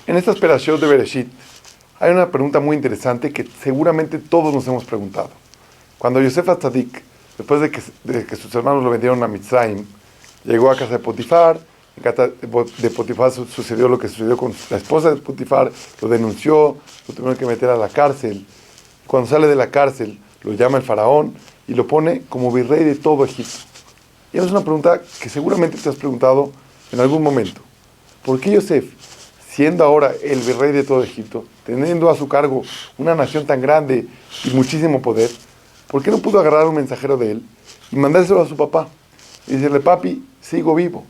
En estas perashot de Bereshit hay una pregunta muy interesante que seguramente todos nos hemos preguntado. Cuando Yosef Atzadik, después de que sus hermanos lo vendieron a Mitzrayim, llegó a casa de Potifar, en casa de Potifar sucedió lo que sucedió con la esposa de Potifar, lo denunció, lo tuvieron que meter a la cárcel. Cuando sale de la cárcel, lo llama el faraón y lo pone como virrey de todo Egipto. Y es una pregunta que seguramente te has preguntado en algún momento. ¿Por qué Yosef, siendo ahora el virrey de todo Egipto, teniendo a su cargo una nación tan grande y muchísimo poder, por qué no pudo agarrar un mensajero de él y mandárselo a su papá? Y decirle: papi, sigo vivo.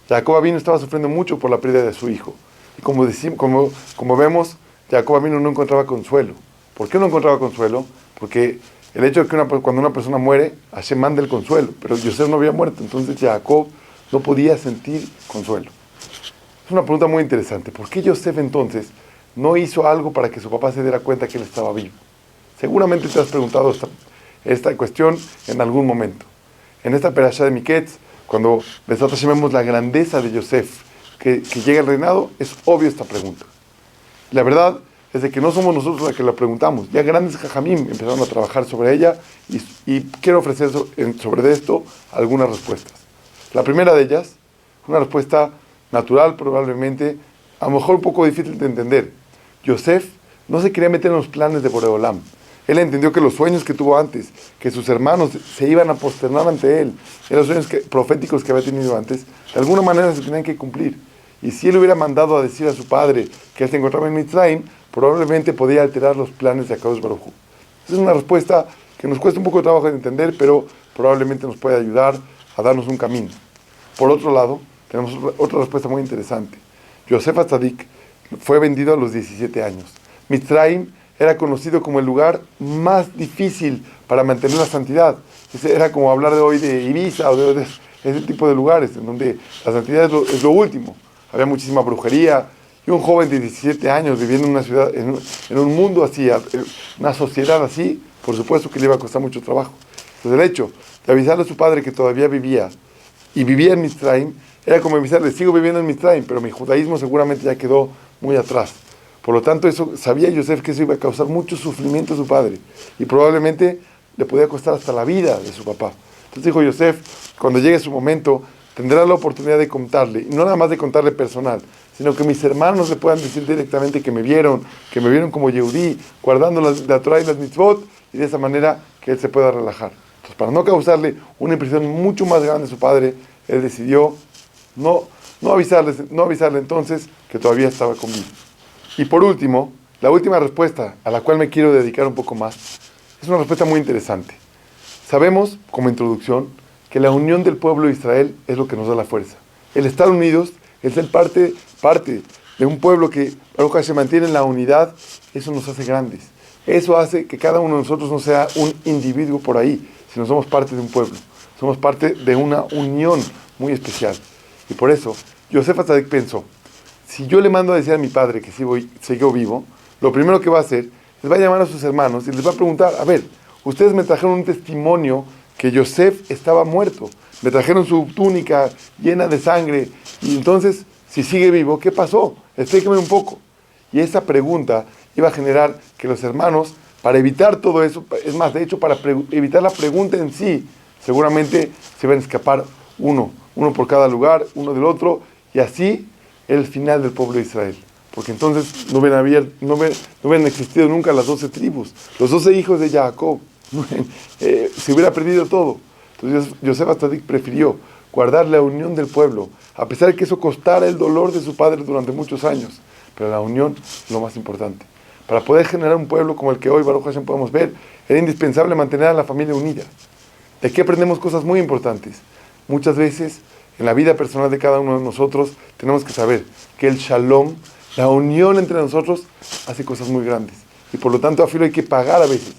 Jacob Avinu estaba sufriendo mucho por la pérdida de su hijo. Y como vemos, Jacob Avinu no encontraba consuelo. ¿Por qué no encontraba consuelo? Porque el hecho de que cuando una persona muere, Hashem manda el consuelo. Pero Yosef no había muerto, entonces Jacob no podía sentir consuelo. Es una pregunta muy interesante. ¿Por qué Yosef entonces no hizo algo para que su papá se diera cuenta que él estaba vivo? Seguramente te has preguntado esta cuestión en algún momento. En esta perashá de Miketz, cuando vemos la grandeza de Yosef, que llega al reinado, es obvio esta pregunta. La verdad es de que no somos nosotros los que la preguntamos. Ya grandes jajamim empezaron a trabajar sobre ella y quiero ofrecer sobre esto algunas respuestas. La primera de ellas, una respuesta natural probablemente, a lo mejor un poco difícil de entender. Yosef no se quería meter en los planes de Boreolam. Él entendió que los sueños que tuvo antes, que sus hermanos se iban a posternar ante él, eran los sueños proféticos que había tenido antes, de alguna manera se tenían que cumplir. Y si él hubiera mandado a decir a su padre que él se encontraba en Mitzrayim, probablemente podía alterar los planes de Akadosh Baruj Hu. Esa es una respuesta que nos cuesta un poco de trabajo de entender, pero probablemente nos puede ayudar a darnos un camino. Por otro lado, tenemos otra respuesta muy interesante. Yosef Atzadik fue vendido a los 17 años. Mitzrayim era conocido como el lugar más difícil para mantener la santidad. Era como hablar de hoy de Ibiza o de ese tipo de lugares, en donde la santidad es lo último. Había muchísima brujería, y un joven de 17 años viviendo en una ciudad, en un mundo así, una sociedad así, por supuesto que le iba a costar mucho trabajo. Entonces el hecho de avisarle a su padre que todavía vivía, y vivía en Mitzrayim, era como avisarle: sigo viviendo en Mitzrayim, pero mi judaísmo seguramente ya quedó muy atrás. Por lo tanto, sabía Yosef que eso iba a causar mucho sufrimiento a su padre, y probablemente le podía costar hasta la vida de su papá. Entonces dijo Yosef: cuando llegue su momento, tendrá la oportunidad de contarle, y no nada más de contarle personal, sino que mis hermanos le puedan decir directamente que me vieron como Yehudí, guardando la Torah y las mitzvot, y de esa manera que él se pueda relajar. Entonces, para no causarle una impresión mucho más grande a su padre, él decidió no avisarle entonces que todavía estaba con vida. Y por último, la última respuesta a la cual me quiero dedicar un poco más, es una respuesta muy interesante. Sabemos, como introducción, que la unión del pueblo de Israel es lo que nos da la fuerza. El estar unidos, el ser parte de un pueblo que se mantiene en la unidad, eso nos hace grandes. Eso hace que cada uno de nosotros no sea un individuo por ahí, sino somos parte de un pueblo. Somos parte de una unión muy especial. Y por eso, Yosef Atzadik pensó: si yo le mando a decir a mi padre que sigo vivo, lo primero que va a hacer es va a llamar a sus hermanos y les va a preguntar: a ver, ustedes me trajeron un testimonio que Yosef estaba muerto, me trajeron su túnica llena de sangre, y entonces, si sigue vivo, ¿qué pasó? Explíqueme un poco. Y esa pregunta iba a generar que los hermanos, para evitar todo eso, es más, de hecho, para evitar la pregunta en sí, seguramente se iban a escapar uno por cada lugar, uno del otro, y así el final del pueblo de Israel. Porque entonces no hubieran existido nunca las 12 tribus, los 12 hijos de Jacob. Se hubiera perdido todo. Entonces Yosef Atzadik prefirió guardar la unión del pueblo, a pesar de que eso costara el dolor de su padre durante muchos años. Pero la unión es lo más importante. Para poder generar un pueblo como el que hoy, Baruch Hashem, podemos ver, era indispensable mantener a la familia unida. De aquí aprendemos cosas muy importantes. Muchas veces, en la vida personal de cada uno de nosotros, tenemos que saber que el shalom, la unión entre nosotros, hace cosas muy grandes. Y por lo tanto, a filo hay que pagar a veces.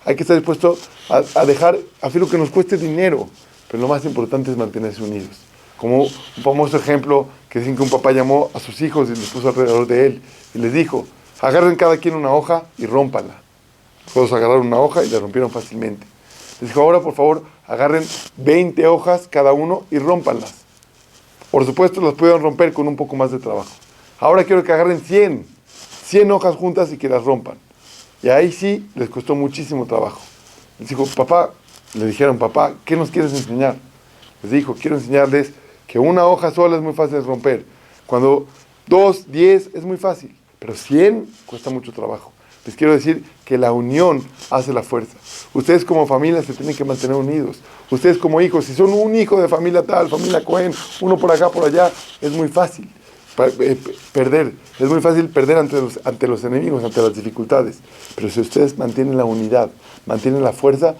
Hay que estar dispuesto a dejar, a filo que nos cueste dinero. Pero lo más importante es mantenerse unidos. Como un famoso ejemplo que dicen que un papá llamó a sus hijos y les puso alrededor de él y les dijo: agarren cada quien una hoja y rómpanla. Todos agarraron una hoja y la rompieron fácilmente. Les dijo: ahora por favor agarren 20 hojas cada uno y rómpanlas. Por supuesto las pudieron romper con un poco más de trabajo. Ahora quiero que agarren 100 hojas juntas y que las rompan. Y ahí sí les costó muchísimo trabajo. Les dijo, papá, le dijeron, papá, ¿qué nos quieres enseñar? Les dijo, quiero enseñarles que una hoja sola es muy fácil de romper. Cuando 2, 10 es muy fácil, pero 100 cuesta mucho trabajo. Les quiero decir que la unión hace la fuerza. Ustedes como familia se tienen que mantener unidos. Ustedes como hijos, si son un hijo de familia tal, familia Cohen, uno por acá, por allá, es muy fácil perder. Es muy fácil perder ante los enemigos, ante las dificultades. Pero si ustedes mantienen la unidad, mantienen la fuerza,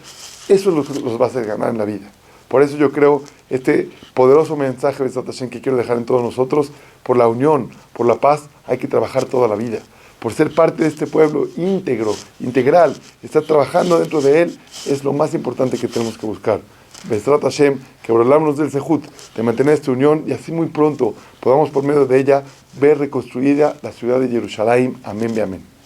eso los va a hacer ganar en la vida. Por eso yo creo este poderoso mensaje de Hashem que quiero dejar en todos nosotros, por la unión, por la paz, hay que trabajar toda la vida. Por ser parte de este pueblo íntegro, integral, estar trabajando dentro de él, es lo más importante que tenemos que buscar. Bezrat Hashem, que hablarnos del Zehut, de mantener esta unión y así muy pronto podamos por medio de ella ver reconstruida la ciudad de Jerusalén. Amén, amén.